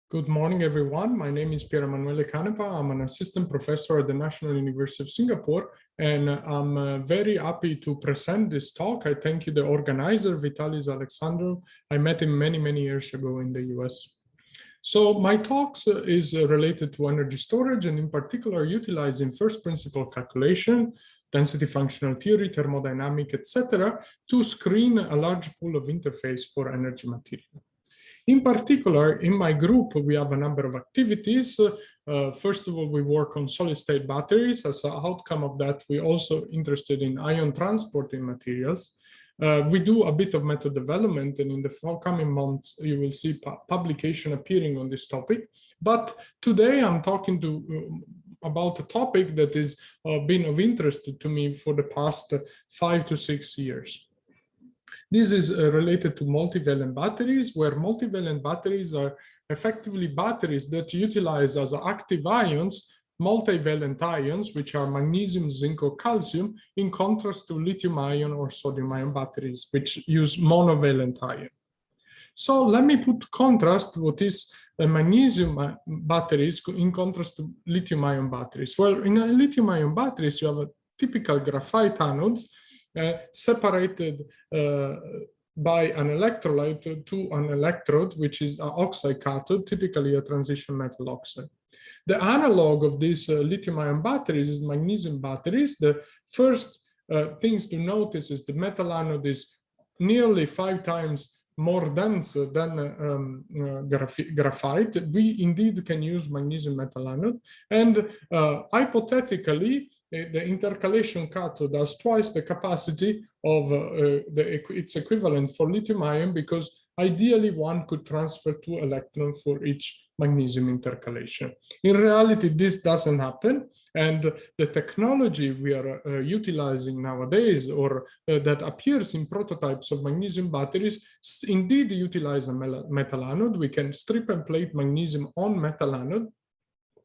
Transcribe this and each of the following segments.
Good morning, everyone. My name is Pier Emanuele Canepa. I'm an assistant professor at the National University of Singapore, and I'm very happy to present this talk. I thank you, the organizer, Vitalis Alexandrov. I met him many years ago in the US. So my talks is related to energy storage, and in particular, utilizing first principle calculation, density functional theory, thermodynamic, etc., to screen a large pool of interface for energy material. In particular, in my group, we have a number of activities. First of all, we work on solid-state batteries. As an outcome of that, we're also interested in ion transporting materials. We do a bit of method development, and in the forthcoming months, you will see publication appearing on this topic. But today, I'm talking about a topic that has been of interest to me for the past 5 to 6 years. This is related to multivalent batteries, where multivalent batteries are effectively batteries that utilize as active ions multivalent ions, which are magnesium, zinc, or calcium, in contrast to lithium-ion or sodium-ion batteries, which use monovalent ion. So let me put contrast what is magnesium batteries in contrast to lithium-ion batteries. Well, in lithium-ion batteries, you have a typical graphite anodes separated by an electrolyte to an electrode, which is an oxide cathode, typically a transition metal oxide. The analog of these lithium-ion batteries is magnesium batteries. The first things to notice is the metal anode is nearly 5 times more dense than graphite. We indeed can use magnesium metal anode, and hypothetically, the intercalation cathode has twice the capacity of its equivalent for lithium-ion, because ideally one could transfer 2 electrons for each magnesium intercalation. In reality, this doesn't happen, and the technology we are utilizing nowadays, or that appears in prototypes of magnesium batteries, indeed utilize a metal anode. We can strip and plate magnesium on metal anode,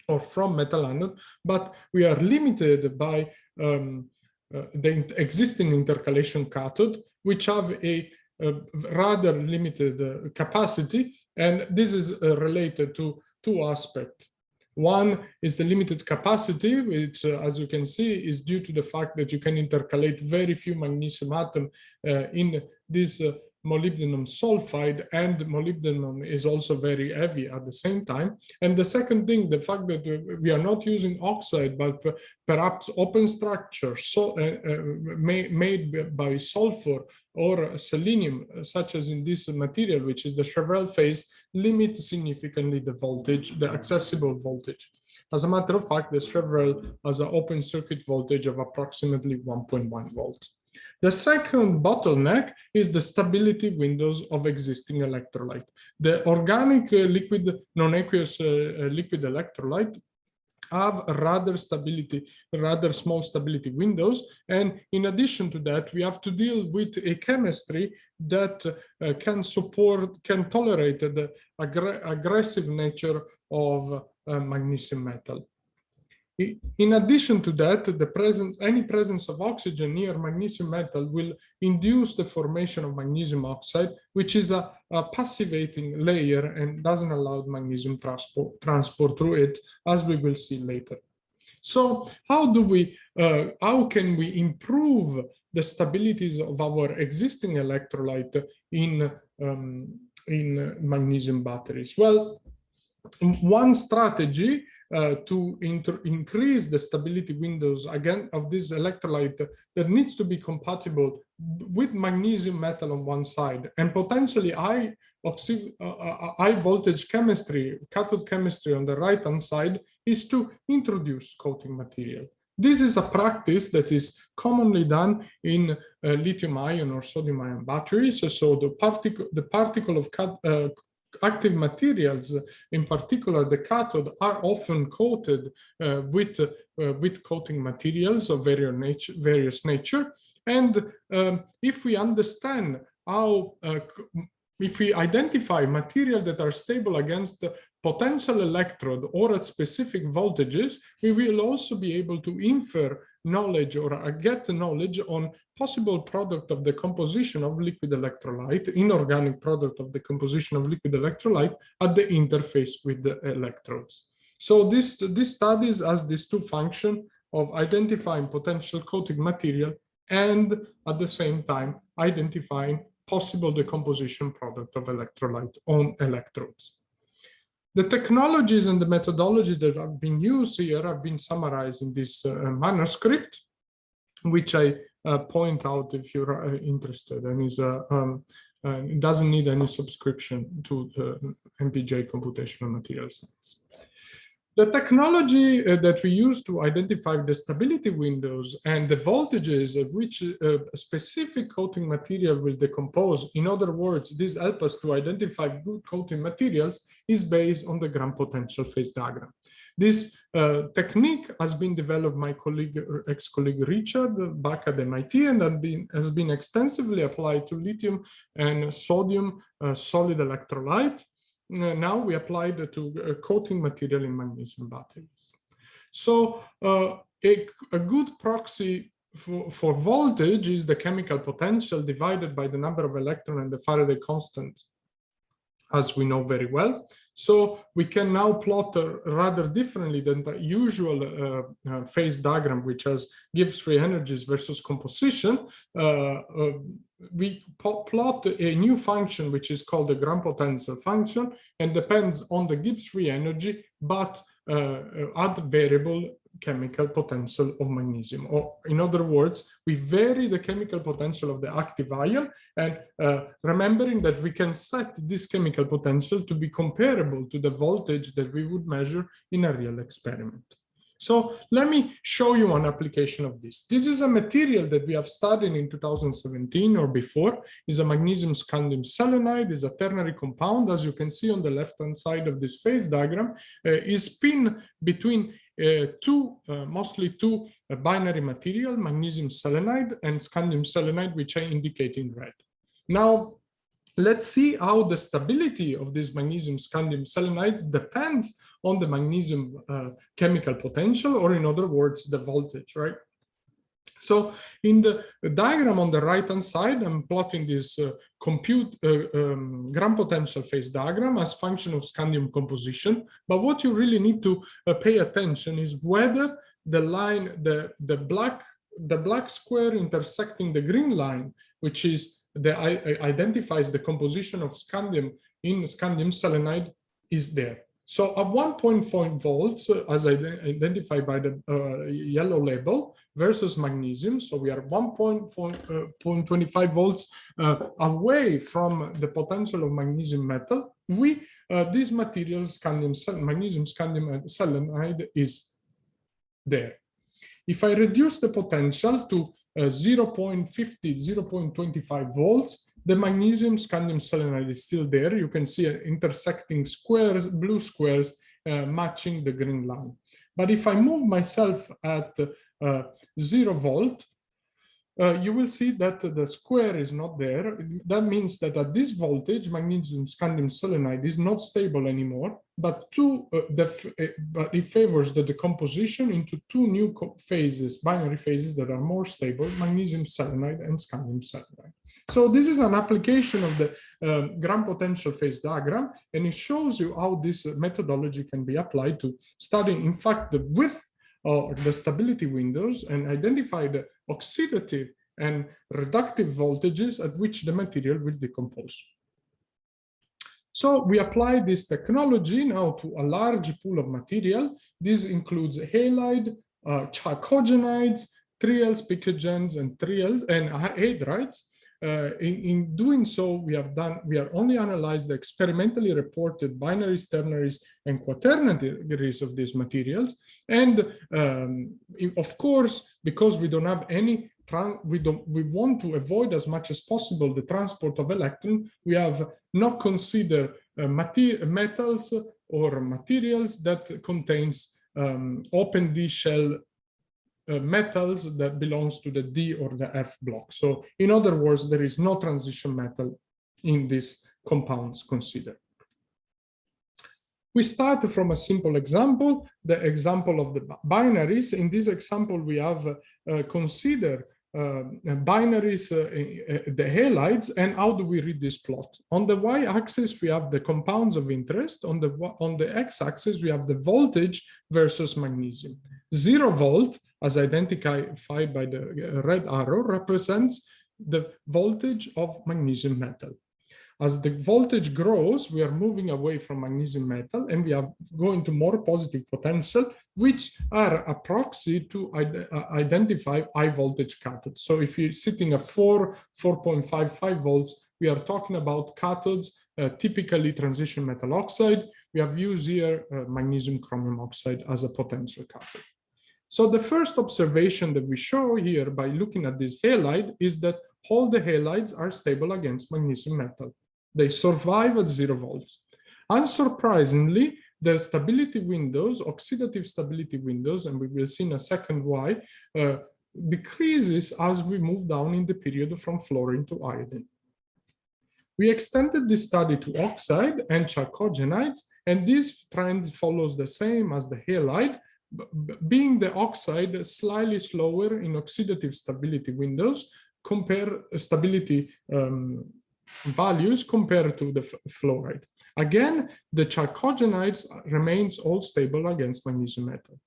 or from metal anode, but we are limited by the existing intercalation cathode, which have a rather limited capacity, and this is related to 2 aspects. One is the limited capacity, which, as you can see, is due to the fact that you can intercalate very few magnesium atoms in this molybdenum sulfide, and molybdenum is also very heavy at the same time. And the second thing, the fact that we are not using oxide, but perhaps open structures made by sulfur or selenium, such as in this material, which is the Chevreul phase, limit significantly the voltage, the accessible voltage. As a matter of fact, the Chevreul has an open circuit voltage of approximately 1.1 volts. The second bottleneck is the stability windows of existing electrolyte. The organic liquid, non-aqueous liquid electrolyte have rather small stability windows. And in addition to that, we have to deal with a chemistry that can tolerate the aggressive nature of magnesium metal. In addition to that, any presence of oxygen near magnesium metal will induce the formation of magnesium oxide, which is a passivating layer and doesn't allow magnesium transport through it, as we will see later. So how can we improve the stabilities of our existing electrolyte in magnesium batteries? Well, one strategy to increase the stability windows again of this electrolyte that needs to be compatible with magnesium metal on one side and potentially high voltage chemistry, cathode chemistry on the right hand side, is to introduce coating material. This is a practice that is commonly done in lithium-ion or sodium-ion batteries. So the particle of active materials, in particular the cathode, are often coated with coating materials of various nature. And if we understand how if we identify material that are stable against the potential electrode or at specific voltages, we will also be able to infer knowledge or get knowledge on possible product of the composition of liquid electrolyte, inorganic product of the composition of liquid electrolyte at the interface with the electrodes. So this studies has these two functions of identifying potential coating material and at the same time identifying possible decomposition product of electrolyte on electrodes. The technologies and the methodologies that have been used here have been summarized in this manuscript, which I point out if you're interested, and it doesn't need any subscription to MPJ Computational Material Science. The technology that we use to identify the stability windows and the voltages at which a specific coating material will decompose, in other words, this helps us to identify good coating materials, is based on the gram potential phase diagram. This technique has been developed by my ex-colleague Richard back at MIT and has been extensively applied to lithium and sodium solid electrolyte. Now we applied it to coating material in magnesium batteries. So a good proxy for voltage is the chemical potential divided by the number of electrons and the Faraday constant, as we know very well. So we can now plot rather differently than the usual phase diagram, which has Gibbs free energies versus composition. We plot a new function, which is called the gram potential function, and depends on the Gibbs free energy, but at variable chemical potential of magnesium. Or in other words, we vary the chemical potential of the active ion, and remembering that we can set this chemical potential to be comparable to the voltage that we would measure in a real experiment. So let me show you an application of this. This is a material that we have studied in 2017 or before. It's a magnesium scandium selenide. It's a ternary compound. As you can see on the left-hand side of this phase diagram, is spin between mostly two binary material, magnesium selenide and scandium selenide, which I indicate in red. Now, let's see how the stability of these magnesium scandium selenides depends on the magnesium chemical potential, or in other words, the voltage, right? So in the diagram on the right-hand side, I'm plotting this gram potential phase diagram as function of scandium composition. But what you really need to pay attention is whether the line, the black square intersecting the green line, which is identifies the composition of scandium in scandium selenide, is there. So at 1.4 volts, as identified by the yellow label, versus magnesium, so we are 1.25 volts away from the potential of magnesium metal, this material, magnesium scandium selenide, is there. If I reduce the potential to 0.50, 0.25 volts, the magnesium scandium selenide is still there. You can see intersecting squares, blue squares, matching the green line. But if I move myself at 0 volt, you will see that the square is not there. That means that at this voltage, magnesium scandium selenide is not stable anymore, but it favors the decomposition into two new phases, binary phases that are more stable, magnesium selenide and scandium selenide. So this is an application of the gram potential phase diagram, and it shows you how this methodology can be applied to studying, in fact, the width or the stability windows and identify the oxidative and reductive voltages at which the material will decompose. So we apply this technology now to a large pool of material. This includes halide, chalcogenides, trials, picogens, and hydrides. In doing so, we are only analyzed the experimentally reported binaries, ternaries, and quaternaries of these materials. And of course, because we don't have any, we want to avoid as much as possible the transport of electron, we have not considered metals or materials that contains open D shell metals that belongs to the D or the F block. So in other words, there is no transition metal in these compounds considered. We start from a simple example, the example of the binaries. In this example, we have considered binaries, the halides, and how do we read this plot? On the y-axis, we have the compounds of interest. On the x-axis, we have the voltage versus magnesium. 0 volt, as identified by the red arrow, represents the voltage of magnesium metal. As the voltage grows, we are moving away from magnesium metal and we are going to more positive potential, which are a proxy to identify high voltage cathodes. So if you're sitting at 4.55 volts, we are talking about cathodes, typically transition metal oxide. We have used here magnesium chromium oxide as a potential cathode. So the first observation that we show here by looking at this halide is that all the halides are stable against magnesium metal. They survive at 0 volts. Unsurprisingly, the stability windows, oxidative stability windows, and we will see in a second why, decreases as we move down in the period from fluorine to iodine. We extended this study to oxide and chalcogenides, and this trend follows the same as the halide, being the oxide slightly slower in oxidative stability windows, stability values compared to the fluoride. Again, the chalcogenide remains all stable against magnesium metal.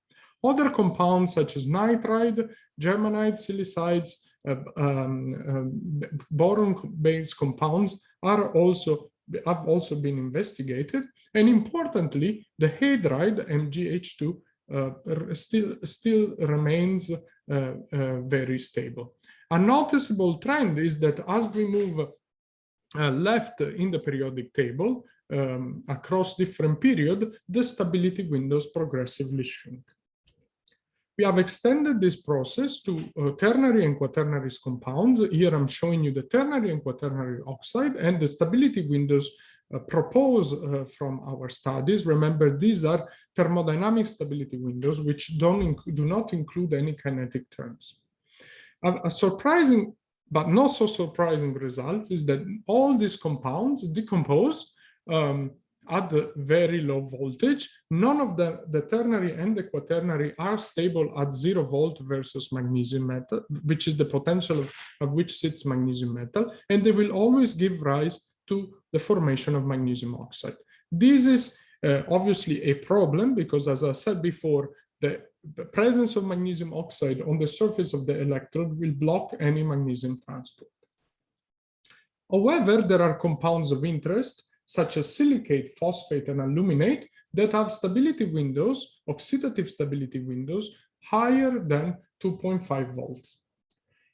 Other compounds such as nitride, germanide, silicides, boron-based compounds have also been investigated, and importantly, the hadride MgH2 still remains very stable. A noticeable trend is that as we move left in the periodic table across different periods, the stability windows progressively shrink. We have extended this process to ternary and quaternary compounds. Here I'm showing you the ternary and quaternary oxide and the stability windows proposed from our studies. Remember, these are thermodynamic stability windows which do not include any kinetic terms. A surprising but not so surprising results is that all these compounds decompose at the very low voltage. None of the ternary and the quaternary are stable at 0 volt versus magnesium metal, which is the potential of which sits magnesium metal, and they will always give rise to the formation of magnesium oxide. This is obviously a problem because, as I said before, the presence of magnesium oxide on the surface of the electrode will block any magnesium transport. However, there are compounds of interest, such as silicate, phosphate, and aluminate, that have stability windows, oxidative stability windows, higher than 2.5 volts.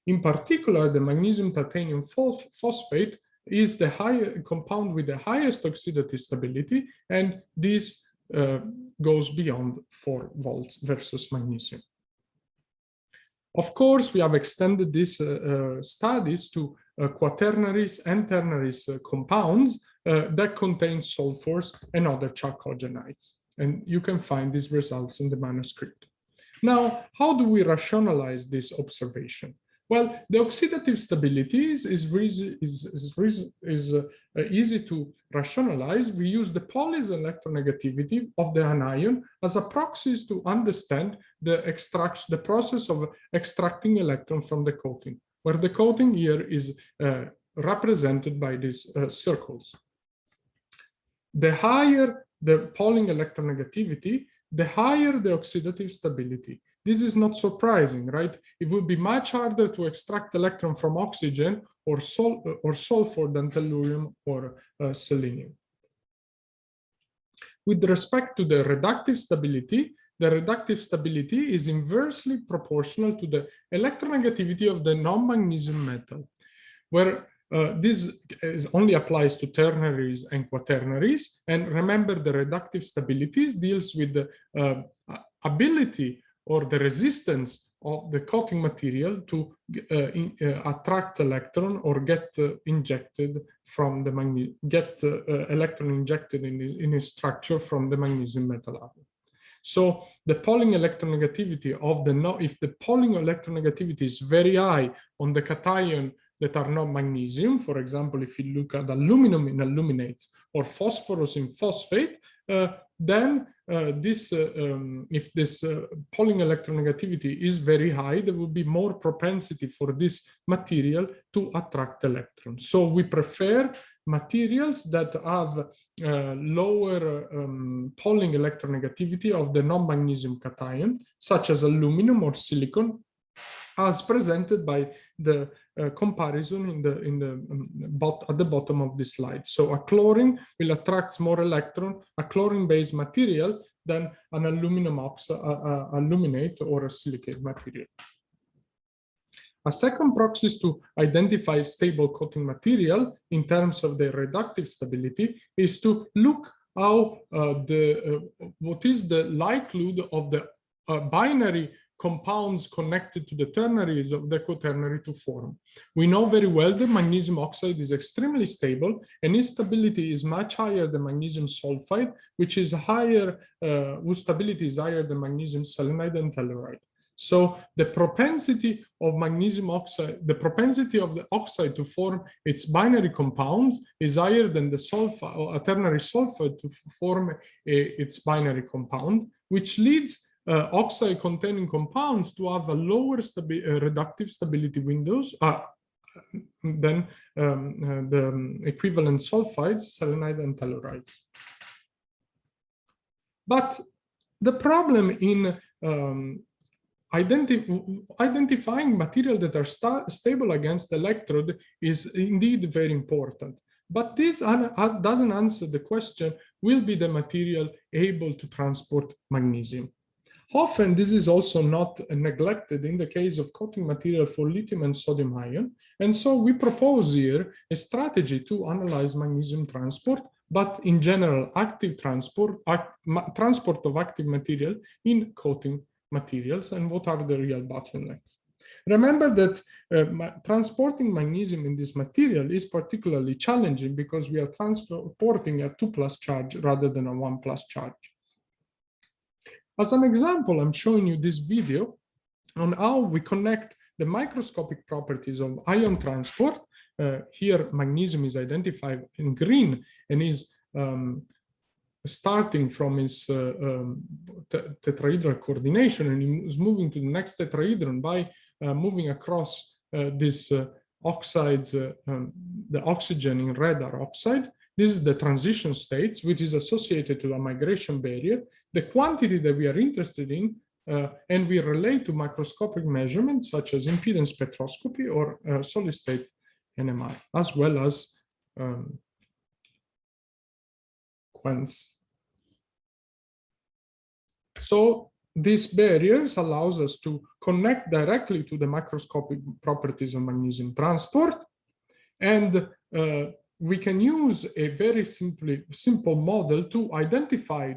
In particular, the magnesium titanium phosphate is the compound with the highest oxidative stability, and this goes beyond 4 volts versus magnesium. Of course, we have extended these studies to quaternaries and ternaries compounds that contain sulfurs and other chalcogenides. And you can find these results in the manuscript. Now, how do we rationalize this observation? Well, the oxidative stability is easy to rationalize. We use the Pauli's electronegativity of the anion as a proxy to understand the process of extracting electron from the coating, where the coating here is represented by these circles. The higher the Pauling electronegativity, the higher the oxidative stability. This is not surprising, right? It would be much harder to extract electron from oxygen or sulfur than tellurium or selenium. With respect to the reductive stability is inversely proportional to the electronegativity of the non-magnesium metal, where this only applies to ternaries and quaternaries. And remember, the reductive stabilities deals with the ability or the resistance of the coating material to attract electron or get injected from the electron injected in a structure from the magnesium metal atom. So the Pauling electronegativity of if the Pauling electronegativity is very high on the cation that are not magnesium. For example, if you look at aluminum in aluminates or phosphorus in phosphate, then if this Pauling electronegativity is very high, there will be more propensity for this material to attract electrons. So we prefer materials that have lower Pauling electronegativity of the non-magnesium cation, such as aluminum or silicon, as presented by the comparison at the bottom of this slide. So a chlorine will attract more electron, a chlorine-based material, than an aluminum aluminate or a silicate material. A second proxy to identify stable coating material in terms of their reductive stability is to look how what is the likelihood of the binary compounds connected to the ternaries of the quaternary to form. We know very well that magnesium oxide is extremely stable, and its stability is much higher than magnesium sulfide, which is higher, whose stability is higher than magnesium selenide and telluride. So the propensity of magnesium oxide, the propensity of the oxide to form its binary compounds is higher than the sulfide or a ternary sulfide to form its binary compound, which leads oxide-containing compounds to have a lower reductive stability windows than the equivalent sulfides, selenide and tellurides. But the problem in identifying materials that are stable against electrode is indeed very important. But this doesn't answer the question, will be the material able to transport magnesium? Often this is also not neglected in the case of coating material for lithium and sodium ion. And so we propose here a strategy to analyze magnesium transport, but in general, active transport of active material in coating materials, and what are the real bottlenecks. Remember that transporting magnesium in this material is particularly challenging because we are transporting a 2+ charge rather than a 1+ charge. As an example, I'm showing you this video on how we connect the microscopic properties of ion transport. Here, magnesium is identified in green and is starting from its tetrahedral coordination, and is moving to the next tetrahedron by moving across these oxides, the oxygen in red are oxide. This is the transition states, which is associated to a migration barrier. The quantity that we are interested in, and we relate to macroscopic measurements such as impedance spectroscopy or solid state NMR, as well as quants. So these barriers allows us to connect directly to the macroscopic properties of magnesium transport, and we can use a very simple model to identify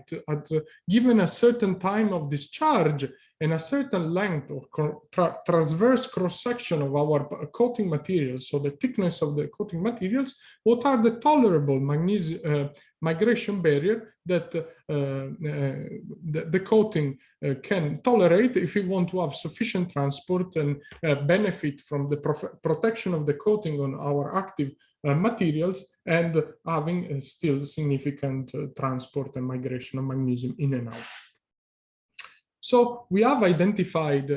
given a certain time of discharge and a certain length or transverse cross-section of our coating materials, so the thickness of the coating materials, what are the tolerable migration barrier that the coating can tolerate if we want to have sufficient transport and benefit from the protection of the coating on our active materials, and having still significant transport and migration of magnesium in and out. So we have identified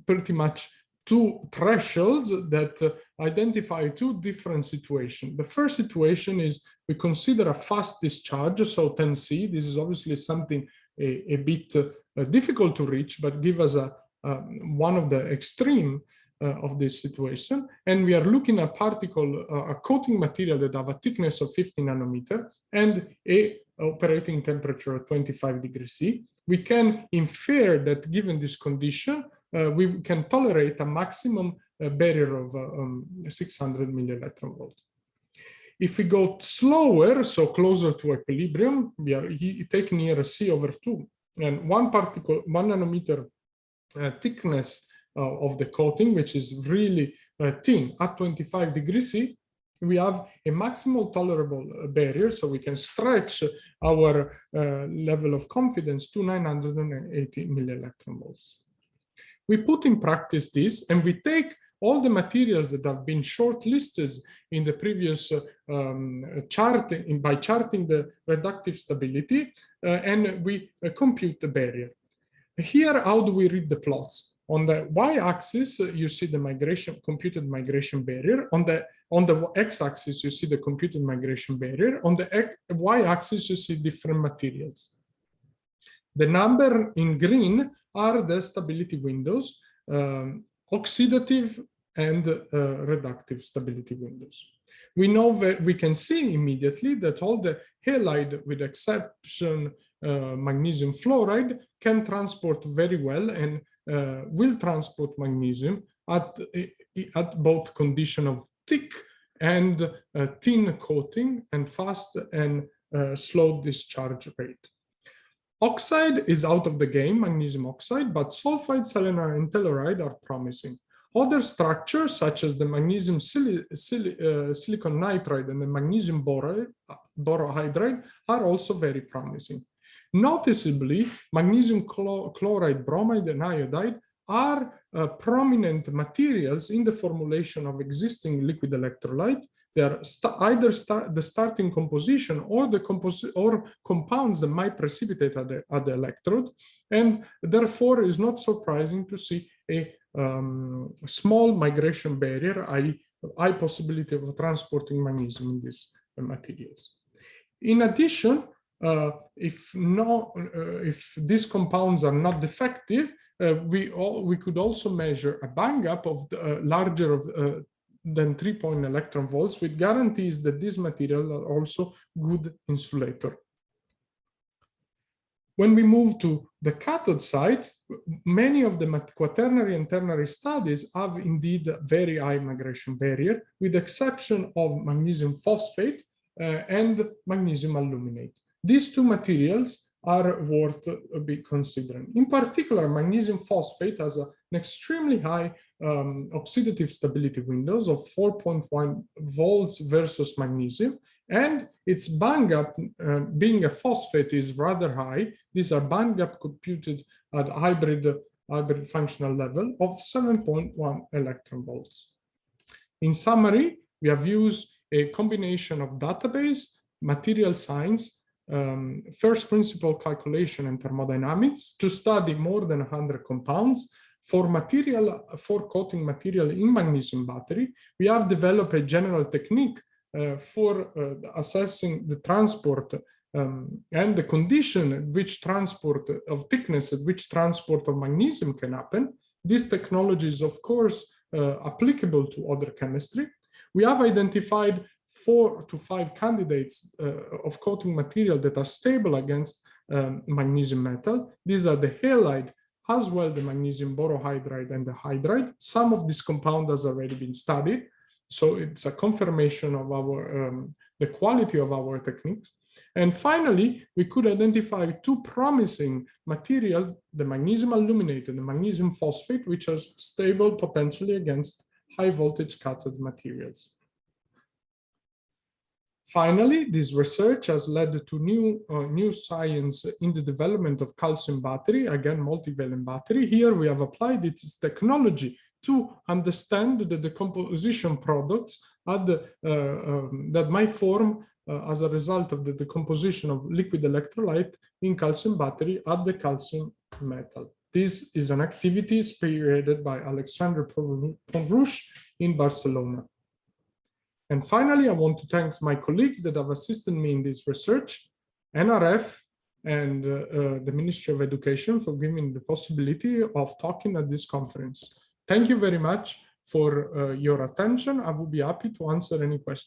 pretty much two thresholds that identify two different situations. The first situation is we consider a fast discharge, so 10C. This is obviously something a bit difficult to reach, but give us one of the extreme of this situation. And we are looking at a coating material that have a thickness of 50 nanometer and a operating temperature of 25 degrees C. We can infer that given this condition, we can tolerate a maximum barrier of 600 millielectron volts. If we go slower, so closer to equilibrium, we are taking here a C/2, and one nanometer thickness of the coating, which is really thin at 25 degrees C, we have a maximal tolerable barrier, so we can stretch our level of confidence to 980 millielectron volts. We put in practice this, and we take all the materials that have been shortlisted in the previous chart by charting the reductive stability, and we compute the barrier. Here, how do we read the plots? On the y-axis, you see the computed migration barrier. On the x-axis, you see the computed migration barrier. On the y-axis, you see different materials. The number in green are the stability windows, oxidative and reductive stability windows. We know that we can see immediately that all the halide, with exception magnesium fluoride, can transport very well and will transport magnesium at both condition of thick and thin coating and fast and slow discharge rate. Oxide is out of the game, magnesium oxide, but sulfide, selenide, and telluride are promising. Other structures, such as the magnesium silicon nitride and the magnesium borohydride, are also very promising. Noticeably, magnesium chloride, bromide, and iodide are prominent materials in the formulation of existing liquid electrolyte. They are either the starting composition or the compounds that might precipitate at the electrode, and therefore is not surprising to see a small migration barrier, i.e., high possibility of transporting magnesium in these materials. In addition, if these compounds are not defective, we could also measure a bang up of larger than 3 electron volts, which guarantees that these materials are also good insulator. When we move to the cathode side, many of the quaternary and ternary studies have indeed a very high migration barrier, with exception of magnesium phosphate and magnesium aluminate. These two materials are worth considering. In particular, magnesium phosphate has an extremely high oxidative stability windows of 4.1 volts versus magnesium, and its bang gap, being a phosphate, is rather high. These are bang gap computed at hybrid functional level of 7.1 electron volts. In summary, we have used a combination of database, material science, first principle calculation, and thermodynamics to study more than 100 compounds. For coating material in magnesium battery, we have developed a general technique for assessing the transport and the condition at which transport of thickness, at which transport of magnesium can happen. This technology is, of course, applicable to other chemistry. We have identified 4 to 5 candidates of coating material that are stable against magnesium metal. These are the halide, as well the magnesium borohydride and the hydride. Some of these compounds has already been studied, so it's a confirmation of our the quality of our techniques. And finally, we could identify 2 promising materials, the magnesium aluminate and the magnesium phosphate, which are stable potentially against high voltage cathode materials. Finally, this research has led to new science in the development of calcium battery, again, multivalent battery. Here we have applied its technology to understand the decomposition products that might form as a result of the decomposition of liquid electrolyte in calcium battery at the calcium metal. This is an activity spearheaded by Alexandre Ponrouche in Barcelona. And finally, I want to thank my colleagues that have assisted me in this research, NRF and the Ministry of Education, for giving me the possibility of talking at this conference. Thank you very much for your attention. I will be happy to answer any questions.